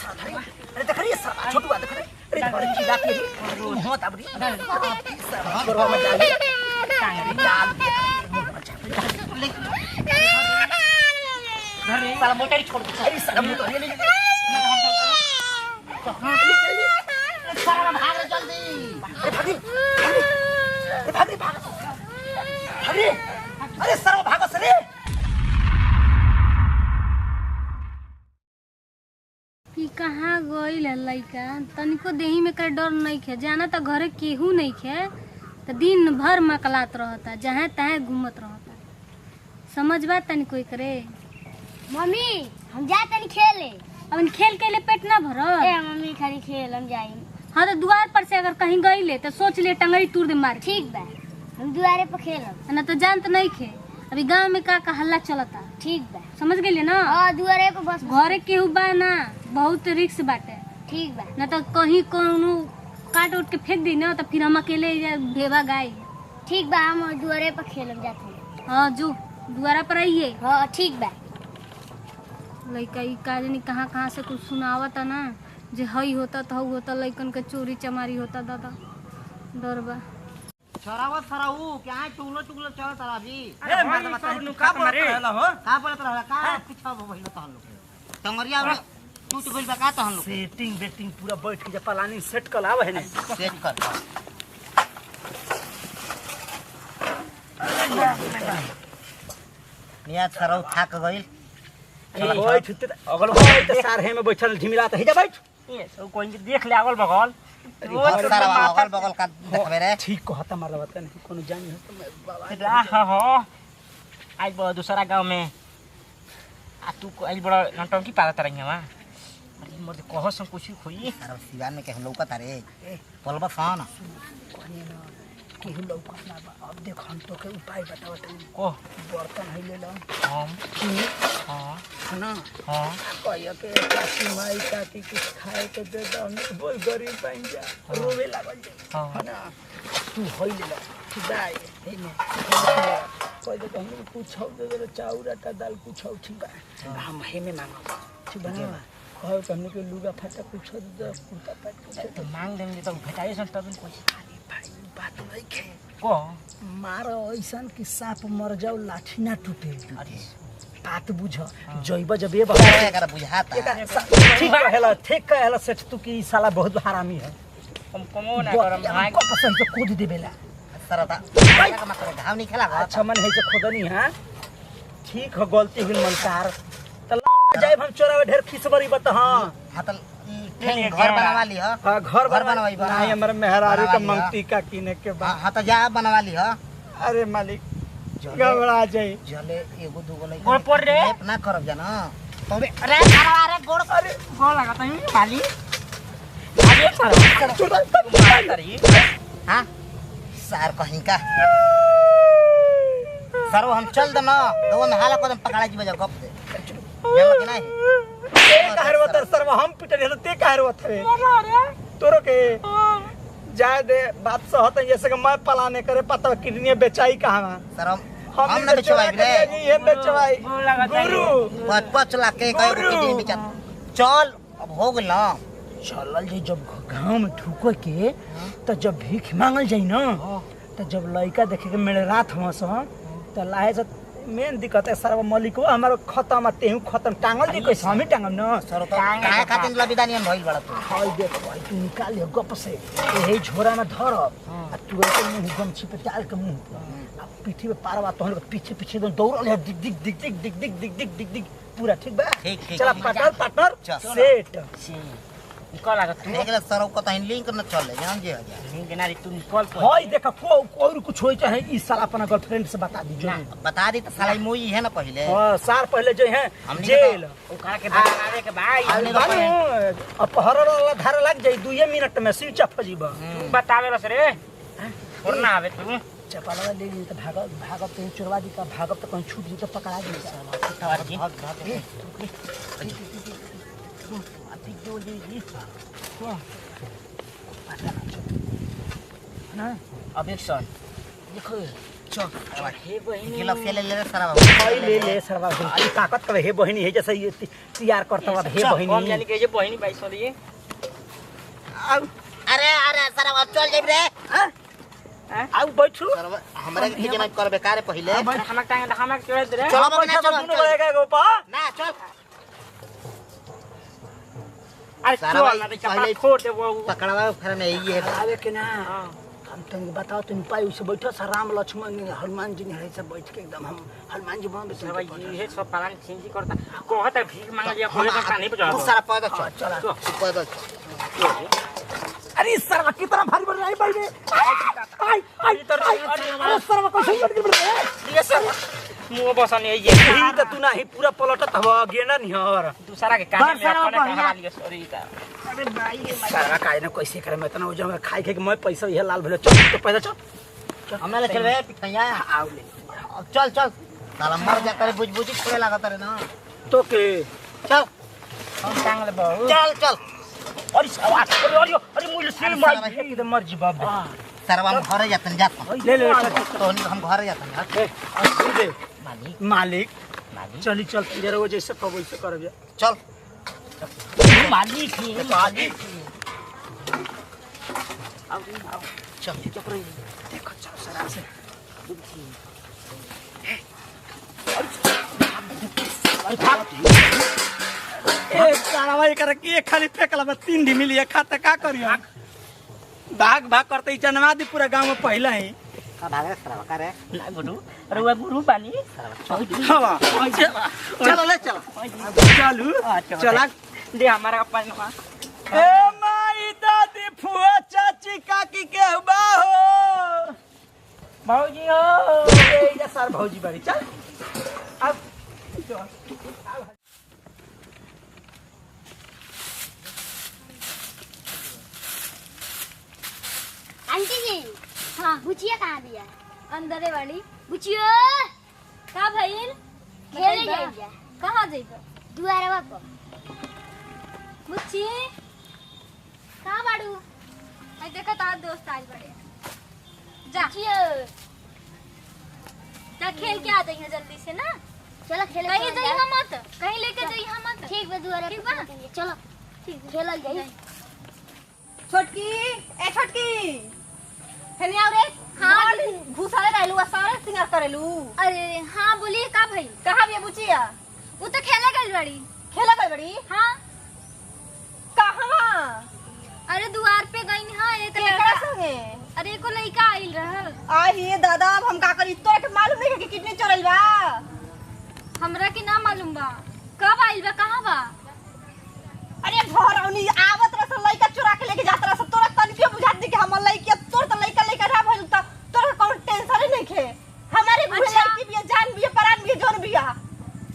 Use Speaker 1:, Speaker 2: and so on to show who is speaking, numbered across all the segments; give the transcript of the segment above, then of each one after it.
Speaker 1: अरे देख रही है छोटू देख रही अरे बड़ी की बात है मोहम्मद अबरी करवा में डाल साला मोटर छोड़ दे अरे साला मोटर ले साला भाग जल्दी अरे भाग अरे अरे साला भागो सरे
Speaker 2: कहाँ गई लड़का तनिको देही में कर डर नहीं खे जाना तो घरे केहू नहीं खे तो दिन भर मकलात रहता जहाँ तहाँ घूमत रहता समझ बात तनिको करे
Speaker 3: मम्मी हम जा तनी खेले
Speaker 2: अब खेल के लिए पेट ना भर
Speaker 3: मम्मी खाली खेल हम जाए
Speaker 2: हाँ तो द्वार पर से अगर कहीं गई ले तो सोच ले टंगड़ी तूर दे मार
Speaker 3: ठीक बा हम दुआरे पर खेलब
Speaker 2: ना तो जानत नहीं खे अभी गांव में का हल्ला चलता
Speaker 3: ठीक बा
Speaker 2: समझ गई ना
Speaker 3: हाँ दुआरे पर बस
Speaker 2: घरे केहू बा ना बहुत रिक्स बाटे
Speaker 3: ठीक बा
Speaker 2: ना तो कहीं कोनो काट उठ के फेंक दी ना तो फिर हम अकेले भेवा गाय
Speaker 3: ठीक बा हम दुआरे पर खेलब जाते
Speaker 2: हाँ जो दुआरा पर आइए
Speaker 3: हाँ ठीक बा
Speaker 2: लड़का ई का जानी कहाँ से कुछ सुनावता ना जे हई होता तो होता लड़कन के चोरी चमारी होता दादा डर बा
Speaker 1: छरावत छराऊ क्या है टुगलो टुगलो चल तारा भी
Speaker 4: अरे मर्द बता का बोलत रहला हो
Speaker 1: का बोलत रहला का पीछा भइल तहन लोग टंगरिया में टूट गइल बा का तहन लोग
Speaker 4: सेटिंग बेटिंग पूरा बैठ के प्लानिंग सेट कर आवे है ने
Speaker 1: सेट कर निया छराऊ थाक गइल
Speaker 4: बैठ अगल बैठ सार है में बैठल झिमिरात है जा बैठ
Speaker 5: ये सब कोई देख ले अगल बगल
Speaker 1: अगल बगल का देखबे रे
Speaker 4: ठीक कहता मार बात नहीं कोनो जानी हो तो बाबा
Speaker 5: हाँ हो आज बड़ा दूसरा गांव में आ तू आज बड़ा नौटंकी पाता रही हवा अरे मर्द कहो सम कुछ खोई
Speaker 1: अरे सिवान में के लौकत रे पलबा फान
Speaker 4: केहू लौकत ना बा अब देख हम तो के उपाय बतावत
Speaker 5: को
Speaker 4: बर्तन है ले लो
Speaker 5: हम हां
Speaker 4: ना
Speaker 5: हां
Speaker 4: कहियो के काकी माई काकी कुछ खाए के दे दो बोल गरीब बन जा रोवे लागल जा
Speaker 5: हां
Speaker 4: ना तू होई ले लो दाई हेने कोई तो हम कुछ दे दे चाउर आटा दाल कुछ ठीक बा हम हेमे मांगो ठीक बना कहो तो हमने के लुगा फाटा कुछ दे दो कुर्ता पैंट
Speaker 5: तो मांग देंगे तो भेटाई सन तब कुछ
Speaker 4: भाई बात नहीं के
Speaker 5: को
Speaker 4: मारो ऐसन कि सांप मर जाओ लाठी ना टूटे
Speaker 5: अरे
Speaker 4: बात बुझ जइब जब ये
Speaker 1: एकरा बुझाता
Speaker 4: ठीक कहला ठीक कहला सेठ तू की साला बहुत हरामी है
Speaker 5: कम कमो ना करम भाई
Speaker 4: को पसंद से कूद देबेला
Speaker 1: सरता का मतलब घाव नहीं खेला
Speaker 4: अच्छा मन है से खोदनी है ठीक हो गलती हुई मनकार त जाए हम चोरावे ढेर खिसबरी बत हां
Speaker 1: हां घर बनवा ली हो
Speaker 4: हां घर
Speaker 1: बनवाई बा
Speaker 4: नहीं हमर मेहरारू का मंगती का किने के बाद
Speaker 1: हां तो जा बनवा ली हो
Speaker 4: अरे मालिक गबड़ा जाई
Speaker 1: जले एगो दूगो लई
Speaker 5: गोड़ पड़ रे
Speaker 1: ना करब जाना तबे
Speaker 5: अरे अरे गोड़ अरे गोड़ लगाता है खाली अरे सारा मारी
Speaker 1: हां सार कहीं का सरो हम चल दम ना दो में हाला कदम पकड़ा जी बजा गप दे जमा के नहीं
Speaker 4: ते कहरवा तर सरवा हम पिटले तो ते कहरवा थरे तोरो के जाए दे बात सहत जैसे कि मैं पलाने करे पता किडनी बेचाई कहां
Speaker 1: सर हम ना बेचवाई रे
Speaker 4: ये बेचवाई गुरु
Speaker 1: 5 लाख के कई किडनी बेचा चल अब हो गेल ना
Speaker 4: चलल जे जब गांव में ढुको के तो जब भीख मांगल जाई ना तो जब लड़का देखे के मेरे रात हमस तो लाहे से मेन दिक्कत है सर मलिको हमारो खत्म तेहू खत्म टांगल दी कैसे हम ही टांगम ना
Speaker 1: सर तो काहे खातिर लबिदानियन भइल बड़ा तू
Speaker 4: हाय देख भाई तू निकाल ले गप से यही झोरा में धर आ तू के मुंह गमछी पे डाल के मुंह पीठी पे पारवा तोहर के पीछे पीछे दौड़ल है दिग दिग दिग दिग दिग दिग दिग दिग दिग दिग पूरा ठीक बा
Speaker 1: ठीक
Speaker 4: चला पार्टनर सेट
Speaker 5: निकल आगा तू
Speaker 1: देख ले सर को तहन लिंक न चल जान जे
Speaker 5: लिंक ना रे तू निकल तो
Speaker 4: हाय देखा कोई कुछ होई चाहे ई साल अपना गर्लफ्रेंड से बता दीजिए
Speaker 1: बता दी तो साला मोई है ना पहले
Speaker 4: हां साल पहले जो है जेल
Speaker 5: ओकरा के बतावे के भाई
Speaker 4: अब पहर वाला धारा लग जाई 2 मिनट में स्विच ऑफ हो जीबा
Speaker 5: तू बतावे बस रे छोड़ना आवे तू
Speaker 4: चपाला ले ली तो भागत तो चोरवा दी का भागत तो कहीं छूट जी तो पकड़ा दी
Speaker 5: ना अब एक्शन
Speaker 4: देखो
Speaker 1: चल
Speaker 5: हे बहिनी
Speaker 1: गिलास ले ले सारा
Speaker 4: भाई ले ले सरवा ताकत करे हे बहिनी हे जैसे ये तैयार करता हुआ हे
Speaker 5: हम
Speaker 4: बहिनी
Speaker 5: यानी कि ये बहिनी भाई सॉरी
Speaker 1: अरे अरे सारा चल जाई रे
Speaker 4: आउ बैठू
Speaker 1: सारा हमरा के जमा कर बेकार पहिले
Speaker 5: हमरा टांग हमरा चढ़े दे रे
Speaker 1: चल
Speaker 4: पैसा सब दुनु बड़ेगा गोपा
Speaker 1: ना चल
Speaker 5: अरे
Speaker 1: सारा
Speaker 5: चल
Speaker 1: भाई
Speaker 5: ना कपड़ा
Speaker 1: पहले-
Speaker 5: फोड़ दे वो
Speaker 1: पकड़वा फिर में यही है
Speaker 4: आवे के ना
Speaker 5: हां
Speaker 4: हम तंग बताओ तुम पाई उसे बैठो सा राम लक्ष्मण हनुमान जी ने सब बैठ के एकदम हम हनुमान जी बन
Speaker 5: भाई ये सब पालन छिंजी करता कहत है भीख मांग लिया बोले तो नहीं बजा
Speaker 1: तू सारा पैदल चल
Speaker 4: चला
Speaker 1: तू पैदल चल
Speaker 4: अरे सरवा कितना भारी बन रहा है भाई आई आई अरे सरवा कैसे लड़ के रे
Speaker 5: ये सब मुंह बसने ये
Speaker 4: ही त तू नाही पूरा पलटत हवा गेना निहर
Speaker 5: दूसरा के कान में अपने कहला लियो सॉरी का
Speaker 4: अरे भाई सरवा काहे ना कैसे करे मैं तना हो जाऊंगा खाई के मैं पैसा ये लाल भेल चल तो पैसा चल
Speaker 1: हमरा ले चलबे पिठैया
Speaker 4: आओ ले
Speaker 1: चल चल साला मर जा करे बुझ थोड़े लागत रे ना
Speaker 4: तो के
Speaker 1: चल
Speaker 5: हम टांग ले बहु
Speaker 1: चल चल
Speaker 4: अरे सरवा अरे मुझे सिल मार एकदम मर्जी बाप
Speaker 1: सरवा हम घरे जातन जात
Speaker 4: ले ले
Speaker 1: तो हम घरे जातन
Speaker 4: दे
Speaker 1: मालिक
Speaker 4: मालिक चली चल जरा वो जैसे कब वैसे करब
Speaker 1: चल
Speaker 5: मालिक ही
Speaker 1: मालिक चल
Speaker 4: चुप रही देखो चल सरा से ए सारा भाई कर के खाली फेकला बस 3 डी मिली खाता का करियो भाग भाग करते जनवा दी पूरा गांव में पहला ही
Speaker 1: का भागे सरवा का रे
Speaker 5: ना गुरु अरे वो गुरु पानी
Speaker 4: हवा चलो ले चलो चलू चला
Speaker 5: दे हमारा पानी
Speaker 4: ए माई दादी फुआ चाची काकी के बा हो
Speaker 5: भौजी हो
Speaker 4: ए ये सर भौजी बाड़ी चल अब
Speaker 3: आंटी जी
Speaker 2: हाँ
Speaker 3: बुचिया कहाँ दिया
Speaker 2: अंदरे वाली
Speaker 3: बुचियो
Speaker 2: का भइल
Speaker 3: खेले जाइए
Speaker 2: कहाँ जइबा
Speaker 3: दुआरे बाप
Speaker 2: बुच्ची कहाँ बाड़ू आई देखा तार दोस्त आइल बड़े जा
Speaker 3: बुचियो
Speaker 2: जा खेल के आ जाइए जल्दी से ना
Speaker 3: चलो खेले
Speaker 2: कहीं जाइए मत कहीं लेके जाइए मत
Speaker 3: ठीक बा दुआरे
Speaker 2: ठीक
Speaker 3: पे
Speaker 2: बा?
Speaker 3: खेलेंगे। चलो ठीक खेलल जाई
Speaker 6: छोटकी ए छोटकी हेनी आउ रे
Speaker 2: हाँ,
Speaker 6: घुसाले रहलू आ सारे सिंगार करेलू
Speaker 2: अरे हाँ बोलिए का भइल
Speaker 6: कहाँ भी बुचिया
Speaker 2: वो तो खेले गई बड़ी
Speaker 6: खेला गई बड़ी
Speaker 2: हाँ
Speaker 6: कहाँ
Speaker 2: अरे द्वार पे गई हाँ एक
Speaker 6: केकरा
Speaker 2: लड़का
Speaker 6: संगे
Speaker 2: अरे एको लड़का आइल रहल
Speaker 6: आही दादा अब हम का करी तोरा के मालूम नहीं है कि कितनी चोरल बा
Speaker 2: हमरा के ना मालूम बा कब आइल बा कहाँ बा
Speaker 6: अरे घर औनी आवत रस लइका चुरा के लेके जात रस तोरा तनिके बुझात दी कि हमर लइका तोर त लइका लइका रहा भइल त तोरा कौन टेंशन नहीं खे हमारे बुढ़े
Speaker 2: अच्छा।
Speaker 6: लड़की भी जान भी परान भी जोन भी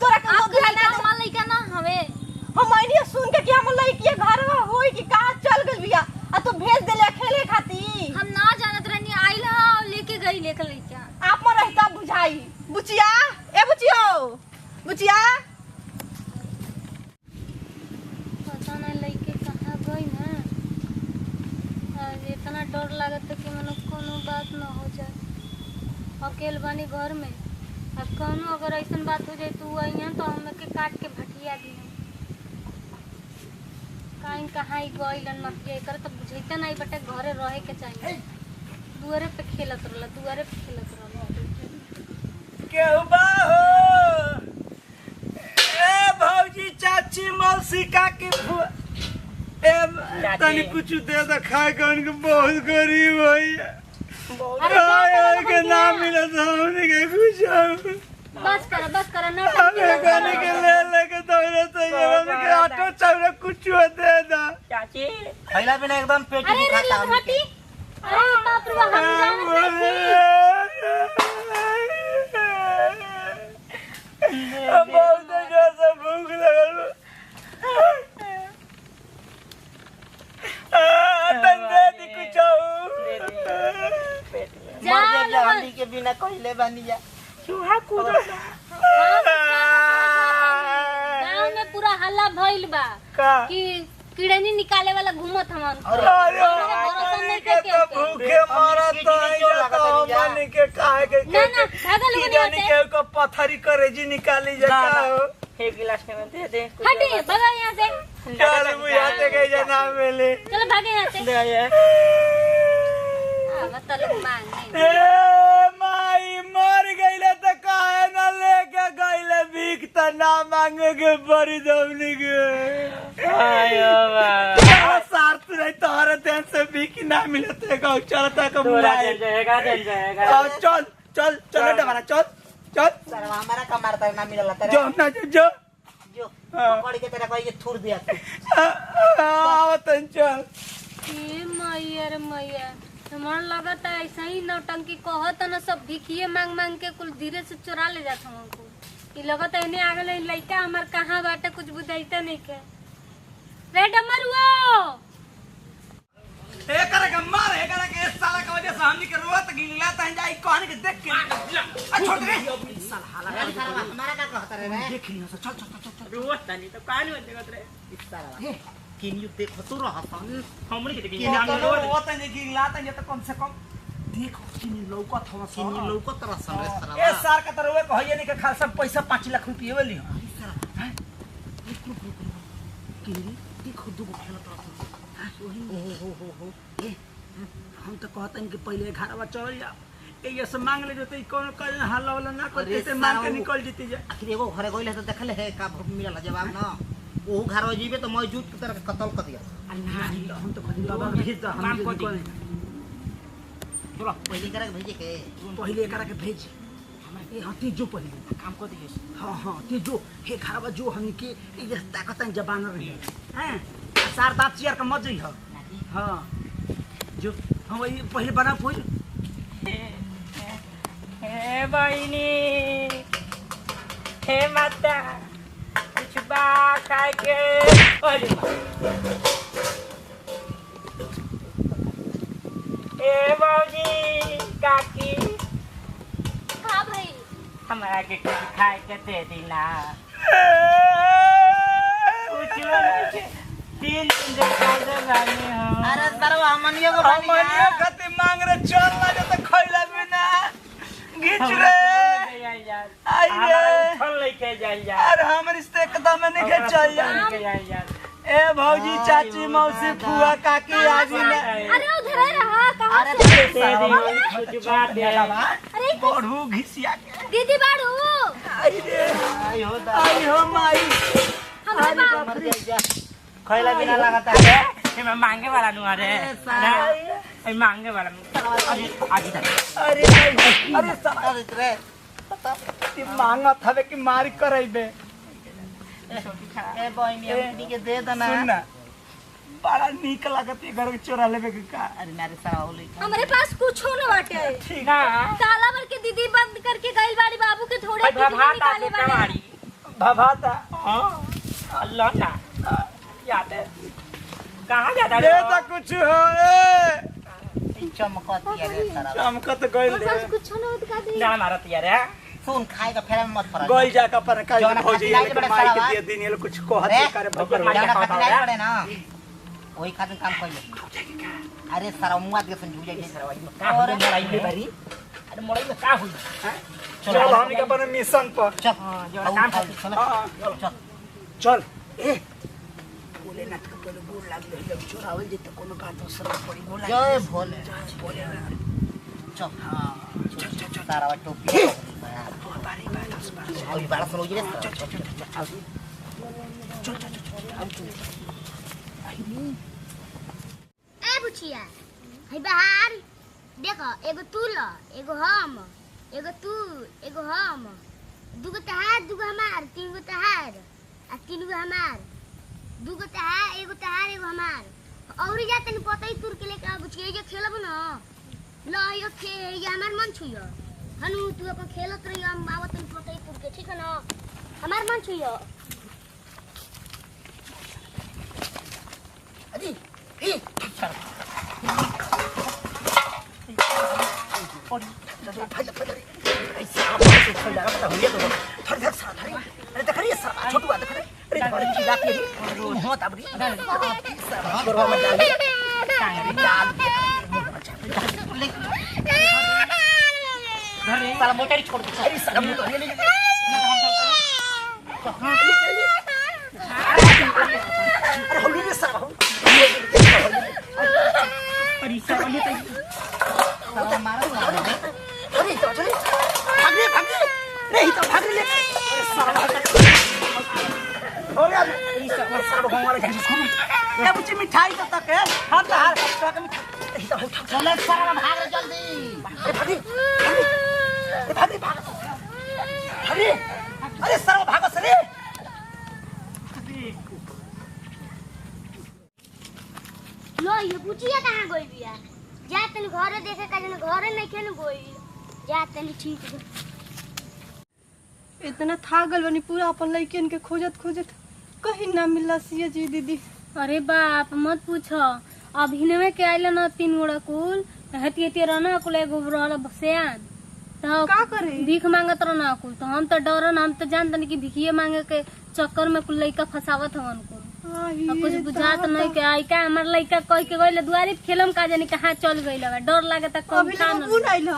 Speaker 6: तोरा के
Speaker 2: आप
Speaker 6: वो ध्यान
Speaker 2: लड़का
Speaker 6: ना
Speaker 2: हमार लड़का ना हवे
Speaker 6: हम आइनी सुन के कि हमर लइकी घर में होई कि कहां चल गइल बिया आ तू भेज देले खेले खाती
Speaker 2: हम ना जानत रहनी आइल हा और लेके गई लेके लड़का
Speaker 6: आप में रहता बुझाई बुचिया ए बुचियो बुचिया
Speaker 2: पता नहीं लड़के कहाँ गई ना और इतना डर लागत कि मनो कोनो बात ना हो जाए अकेले बानी घर में अब कोनो अगर ऐसा बात हो जाए तो अइया तो हम के काट के भटिया दी कहीं कहाँ गई मतिया कर तो बुझैते नहीं बटे घरे रहे के चाहिए दुआरे पे खेलत रहला दुआरे पे खेलत रहला
Speaker 4: केहू बा हो ए भौजी चाची मौसी काकी फुआ ए तनी कुछ दे दे खाए के उनके बहुत गरीब है
Speaker 2: अरे
Speaker 4: के नाम मिला था उनके कुछ
Speaker 2: बस कर ना
Speaker 4: हमें गाने के ले दौड़े तो ये उनके ऑटो चल कुछ दे दा
Speaker 5: चाची
Speaker 1: खैला बिना एकदम पेट
Speaker 2: अरे रे
Speaker 1: दुखाता हमनी
Speaker 2: लंगोटी
Speaker 1: के।
Speaker 2: अरे बाप रे हम जानत नहीं
Speaker 4: बहुत ज्यादा भूख लगल दे दी कुछ
Speaker 2: जा
Speaker 1: मर जा
Speaker 2: लगन।
Speaker 1: हंडी के बिना कहिले बानी जा
Speaker 5: चूहा कूद
Speaker 2: गांव में पूरा हल्ला भइल बा
Speaker 4: का
Speaker 2: कि कीड़नी निकाले वाला घूमत हमन
Speaker 4: अरे हमनी के तो भूखे मरत तो हमनी के काहे के
Speaker 2: ना ना भागा लोग
Speaker 4: कीड़नी के को पत्थरी करेजी निकाली जा का हो
Speaker 5: एक गिलास में दे दे
Speaker 2: हटी भागा यहाँ से
Speaker 4: चल बुझाते के जना मिले
Speaker 2: चलो भागे यहाँ से
Speaker 5: दे ये
Speaker 2: बता लोग मांगे
Speaker 4: ए माई मर गईले त काहे न लेके गईले भीख त ना मांगे के बड़ी दमनी के
Speaker 5: आयो बा
Speaker 4: सार तू नहीं तोहरे देन से भीख ना मिलते को चलता को
Speaker 5: तोरा
Speaker 4: बुलाए
Speaker 5: दे जाएगा
Speaker 4: चल चल चल डबरा चल चल
Speaker 1: सर हमारा का मारता ना मिलला तेरे
Speaker 4: जो ना जो
Speaker 1: जो पकड़ के तेरा कोई थूर दिया तू
Speaker 4: आवतन चल
Speaker 2: ए मैया रे मैया हमारा लगता है ऐसा ही नौटंकी कहत न सब भिखिए मांग मांग के कुल धीरे से चुरा ले जात हमको ई लगता है इन्हें आगे लइका हमार कहां बाटे कुछ बुझाइते नहीं के रे डमरुओ
Speaker 4: एकरा के मार एकरा के साला के वजह से हमनी के रोत गिला त जाई कहनी के देख के छोड़ दे साला हाला
Speaker 1: हमारा का कहता रे
Speaker 4: देख लियो चल चल चल
Speaker 5: रोत नहीं तो कान में देखत रे
Speaker 1: साला किन यू देखो तू रहता
Speaker 5: हमनी के
Speaker 4: कि ना रोत नहीं गिला त ये तो कम से कम देखो किन लौकत हम
Speaker 1: किन लौकत तरह सन रे साला
Speaker 4: ए सार का तरवे कहिए नहीं के खालसा पैसा 5 लाख रुपया वेली किन देखो दू गो खेलत रह हो हम तो कहते हैं कि पहले घरवा चल जा ये सब मांग ले जते कौन कर हल्ला वाला ना करते से मांग के निकल जती जा
Speaker 1: आखिर एगो घरे गइले त देखले है का मिलला जवाब ना ओ घर जीवे तो मौजूद की तरह कत्ल कर दिया
Speaker 4: हम तो कहीं बाबा भेज द हम निकल
Speaker 1: चलो पहले करे भेजे के
Speaker 4: पहले एकरा के भेज ए हती जो पहले
Speaker 1: काम कर दिए
Speaker 4: हां हां ते जो हे घरवा जो हम के ये ताकत जबान रही हैं सार दांत चियर का मत जई ह हां जो हम ये पहले बना पोई
Speaker 5: हे बहिनी हे माता कुछ बा खाए के अरे ए बाबूजी काकी
Speaker 2: हां भाई
Speaker 5: हमारा के कुछ खाए के दे देना कुछ नहीं 3 दिन से खाते बानी हम
Speaker 1: अरे सरवा हमनियो को
Speaker 4: हमनियो खती मांग रे चल ना जो तो खइला बिना घिच रे
Speaker 5: यार
Speaker 4: आई रे
Speaker 5: फल लेके जाई यार
Speaker 4: अरे हम रिश्ते एकदम नहीं के चल जा
Speaker 5: लेके जाई यार
Speaker 4: ए भौजी चाची मौसी फुआ काकी आजी ने
Speaker 2: अरे उधर ही रहा कहां
Speaker 1: अरे
Speaker 2: से
Speaker 5: कुछ बात है
Speaker 2: अरे
Speaker 4: बढ़ू घिसिया के
Speaker 2: दीदी बाड़ू
Speaker 4: आई रे आई हो माई
Speaker 2: हमारे बाप
Speaker 1: मर जा खइला बिना लगाता है
Speaker 5: मैं मांगे वाला नु अरे मैं मांगे वाला अरे आज
Speaker 4: अरे अरे साला
Speaker 1: रे
Speaker 4: ती मांगत हवे कि मारी करइबे
Speaker 1: ए बहिनी हमनी के दे देना
Speaker 4: सुन ना बड़ा नीक लागत घर के चोरा लेबे के का
Speaker 1: अरे नारे सारा होले
Speaker 2: हमारे पास कुछ न बाटे
Speaker 4: ठीक
Speaker 5: ना
Speaker 2: ताला भर के दीदी बंद करके गइल बाड़ी बाबू के थोड़े
Speaker 5: भाई
Speaker 2: टिकट
Speaker 5: भात
Speaker 2: निकाले
Speaker 5: आते
Speaker 2: बाड़ी
Speaker 5: हमारी
Speaker 4: भभाता
Speaker 5: हां अल्लाह ना याद है कहां जाता
Speaker 4: दे
Speaker 5: रे
Speaker 4: तो कुछ हो ए
Speaker 1: चमकत रे सारा
Speaker 4: चमकत गइल
Speaker 2: हमारे पास कुछ न दिखा दे
Speaker 5: ना मारत यार है
Speaker 1: सुन खाए का फेरा में मत पड़
Speaker 4: गइल जा का पर का
Speaker 1: जौन
Speaker 4: हो जाई
Speaker 1: खातिर
Speaker 4: के
Speaker 1: बड़े
Speaker 4: माई
Speaker 1: सारा
Speaker 4: के दे दिन ये कुछ कहत
Speaker 1: रे,
Speaker 4: करे भकर
Speaker 5: माई
Speaker 1: जाना
Speaker 5: का
Speaker 1: खातिर
Speaker 5: खाता
Speaker 1: नहीं
Speaker 5: है।
Speaker 1: पड़े ना वही खातिर काम कर अरे सारा मुआ के समझ जाए सारा
Speaker 5: और मराई में भरी अरे मराई में का हुई
Speaker 4: चल हम के अपन मिशन पर
Speaker 1: चल
Speaker 5: हां जो काम कर
Speaker 1: चल
Speaker 4: हां
Speaker 1: चल
Speaker 4: चल ए बोले ना तो कोनो गोर लागले जब चोरावल जे त कोनो बात असर पड़ी बोला
Speaker 1: जय भोले
Speaker 4: बोले
Speaker 1: चल हां चल सारा टोपी
Speaker 4: बारी बारी
Speaker 1: अभी बड़ा सुनो जी रे
Speaker 3: ए बुचिया है बाहर देखो एगो तू ल एगो हम एगो तू एगो हम दूगो तहार दूगो हमार तीन गो तहार आ तीन गो हमार दूगो तहार एगो हमार और जा तनी पता ही तुर के लेके आ बुचिया जे खेलब न ल यो खे ये हमार मन छुयो हनु तू अपन खेलत रही हम आवत तनी पता ही तुर के ठीक है ना हमार मन छुयो
Speaker 1: अजी ए
Speaker 4: छोटू बात करे अरे
Speaker 1: अबरी गोरवा में डाल
Speaker 5: साला मोटर छोड़ दे
Speaker 1: अरे साला मोटर ले अरे होली में साला
Speaker 5: अरे साला ले साला मारा
Speaker 1: अरे तो चले भाग नहीं तो भाग ले अरे साला हो यार ये साला हमारे घर से ये मुझे मिठाई तो तक है हाथ हार चले साला भाग रे जल्दी अरे साला भागो चले
Speaker 3: लो ये बुचिया कहाँ गई बिया जा तनी घरे देखे का जने घरे नहीं खेन गई जा तनी ठीक है
Speaker 6: इतना था गल बनी पूरा अपन लइकन के खोजत खोजत कहीं ना मिलला सिया जी दीदी।
Speaker 2: अरे बाप मत पूछो अब हिनवे के आइल न 3 गोड़ा कुल हती रहना कुल एगो रहल बसियान तो
Speaker 6: का करे
Speaker 2: भीख मांगत रहना कुल तो हम तो डरन हम तो जानतनी कि भीखिए मांगे के चक्कर में कुल लइका फसावत हवन कुल अब कुछ बुझात नहीं के आई का हमर लइका कह के गइल दुआरी खेलम का जानी कहां चल गइल डर लागे त कम
Speaker 6: अभी
Speaker 2: खा
Speaker 6: लोग
Speaker 2: न
Speaker 6: बुन आइल ह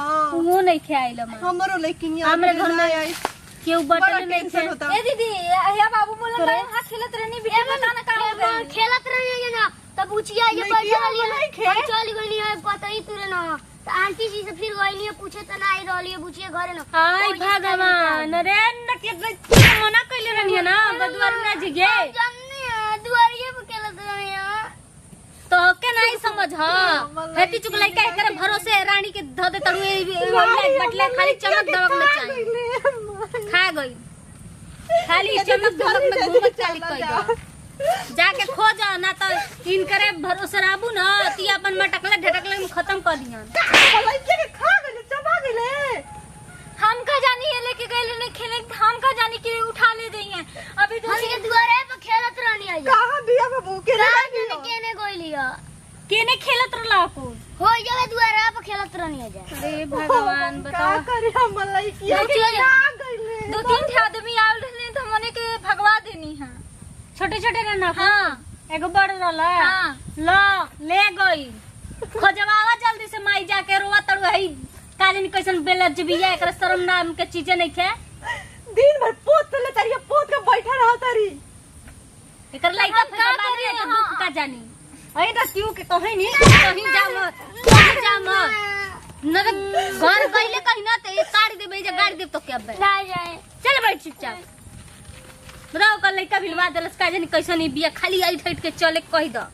Speaker 2: वो नहीं खेआइल
Speaker 6: हमरो लइकिन
Speaker 2: हमरे घर में
Speaker 6: आई
Speaker 2: केहू
Speaker 6: बड़ा
Speaker 2: बटन नहीं
Speaker 6: टेंशन
Speaker 2: खे
Speaker 6: होता
Speaker 3: ए दीदी या बाबू बोले मैं हां खेलत रहनी बिटिया बताना का हो गया खेलत रही ना तब बुचिया ये पैसा वाली चल गई है पता ही तुरे ना तो आंटी जी से फिर गई है पूछे त ना आई रहली है बुचिया घरे ना
Speaker 2: आई भगवान अरे न के मना कइले रहनी ना बदुआर में जिगे
Speaker 3: जन्ने दुआरिये पे खेलत रही है
Speaker 2: तो के नहीं समझ हां हेती चुक लइका एकरे भरोसे रानी के ध दे तड़ुए बटले खाली चमक दमक में चाहिए खा गई खाली चमक दमक में घूमत चाली कई दो जाके खोज ना तो इनकरे भरोसे राबू ना ती अपन मटकले ढटकले में खत्म कर दिया
Speaker 6: लइके के खा गेले चबा गेले
Speaker 3: हम का जानी है लेके गए ने खेले हम का जानी के उठा ले गई है अभी हम के दुआरे पे खेलत रहनी है
Speaker 6: कहां बिया बाबू के
Speaker 3: केने गइली है
Speaker 2: केने खेलत रहला को
Speaker 3: हो जावे दुआरे पे खेलत रहनी है
Speaker 2: अरे भगवान
Speaker 6: का
Speaker 2: बताओ
Speaker 6: करे हम लइकिया के खा गेले
Speaker 2: 2-3 आदमी आल रहने तो मने के भगवा देनी है छोटे छोटे रहना हां एगो बड़ रहला हां लो ले गई खोजवावा जल्दी से माई जाके रोवा तड़ु है कालिन कैसन बेलत जबिया एकरा शर्म नाम के चीजें नहीं खे
Speaker 6: दिन भर पोत ले तारी पोत के बैठा रहा तारी
Speaker 2: एकर लइका का करे दुख का जानी अई त क्यों के कहे नी कहीं जा मत न घर गइले कहीं ना ते काट देबे जे गाड़ी देब तो क्या बे
Speaker 3: ना जाए
Speaker 2: चल बैठ चुपचाप बताओ कल लइका भिलवा देलस का जानी कैसन ही बिया खाली आई ठट के चले कह द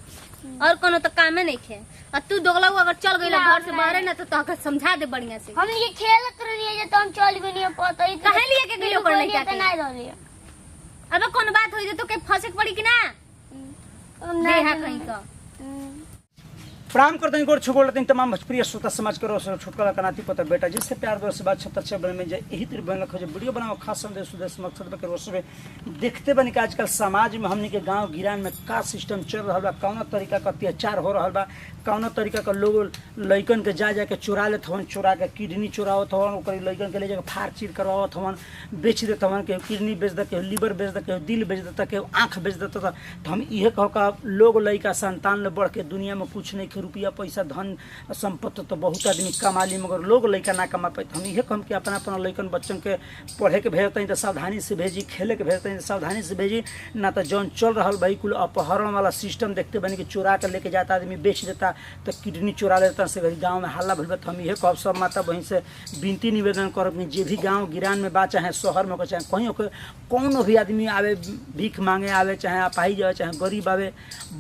Speaker 2: और कोनो तो कामे नहीं खे और तू दोगला अगर चल गइला घर से बाहर ना तो तोहके समझा दे बढ़िया से
Speaker 3: हम ये खेलत रहनी है तो हम चल गनी है पता ही
Speaker 2: काहे लिए के गइलो कर लइका के
Speaker 3: नहीं रहली है
Speaker 2: अबे कौन बात होई तो के फंसे के पड़ी कि ना देहा कहीं का
Speaker 4: प्रणाम करते हैं गोर छुगोल हैं तमाम भोजपुरी श्रोता समाज करो छुटकारा कनाती पता बेटा जिससे प्यार दो से बात 76 बन में जाए यही तरह बन रखो वीडियो बनाओ खास संदेश उद्देश्य मकसद पर करो सब देखते बनी कि आजकल समाज में हमनी के गांव गिरान में का सिस्टम चल रहा बा कौन तरीका का अत्याचार हो रहा बा कौन तरीका का लोग लइकन के जा के चुरा लेत हवन चुरा के किडनी चुरावत हवन ओकर लइकन के ले जाके फाड़ चीर करवावत हवन बेच देत हवन के किडनी बेच दे के लिवर बेच दे के दिल बेच देता के आंख बेच देता तो हम इहे कह का लोग लइका संतान ले बढ़ के दुनिया में कुछ नहीं रुपया पैसा धन संपत्ति तो बहुत आदमी कमा ली मगर लोग लइका ना कमा पाते हम इहे कम कि अपना अपना लइकन बच्चन के पढ़े के भेजते हैं तो सावधानी से भेजी खेले के भेजते हैं तो सावधानी से भेजी ना तो जौन चल रहा भाई कुल अपहरण वाला सिस्टम देखते बनी कि चुरा कर लेके जाता आदमी बेच देता तो किडनी चुरा लेता से गाँव में हल्ला भलबे तो हम इहे कह सब माता बहन से विनती निवेदन करब जे भी गाँव गिरान में बा चाहे शहर में चाहे कहीं कौन भी आदमी आवे भीख मांगे आवे चाहे अपाही जाए चाहे गरीब आवे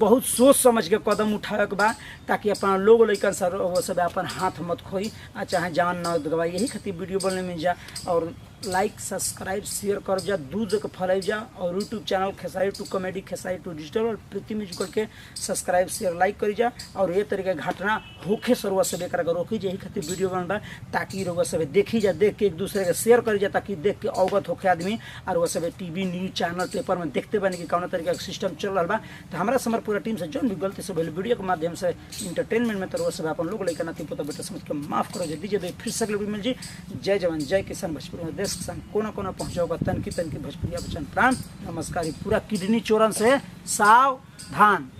Speaker 4: बहुत सोच समझ के कदम उठावे के बा ताकि अपना लोग लइकन सर वो सब अपन हाथ मत खोई आ चाहे जान न गवा यही खातिर वीडियो बनने में जा और लाइक सब्सक्राइब शेयर कर जा दूध के फैलाई जा और YouTube channel Khesari two comedy Khesari two digital और प्रीति म्यूजिकल के सब्सक्राइब शेयर लाइक करी जा और ये तरीके घटना होखे सरवा सब एक रोकी जा यही खातिर वीडियो बनबा ताकि रोग सब देखी जा देख के एक दूसरे के शेयर करी जा ताकि देख के अवगत होखे आदमी और वो सब टीवी न्यूज चैनल पेपर में देखते बने कि कौन तरीका का सिस्टम चल रहा बा तो हमारा समर पूरा टीम से जो भी गलती से वीडियो के माध्यम से इंटरटेनमेंट में तो वो सब अपन लोग लेकर नाती पोता बेटा समझ के माफ करो जल्दी जल्दी फिर से मिल जी जय जवान जय किसान भोजपुरी देश देश के संग कोना कोना पहुँचाओगा तनकी तनकी भोजपुरिया बचन प्राण नमस्कार। पूरा किडनी चोरन से सावधान।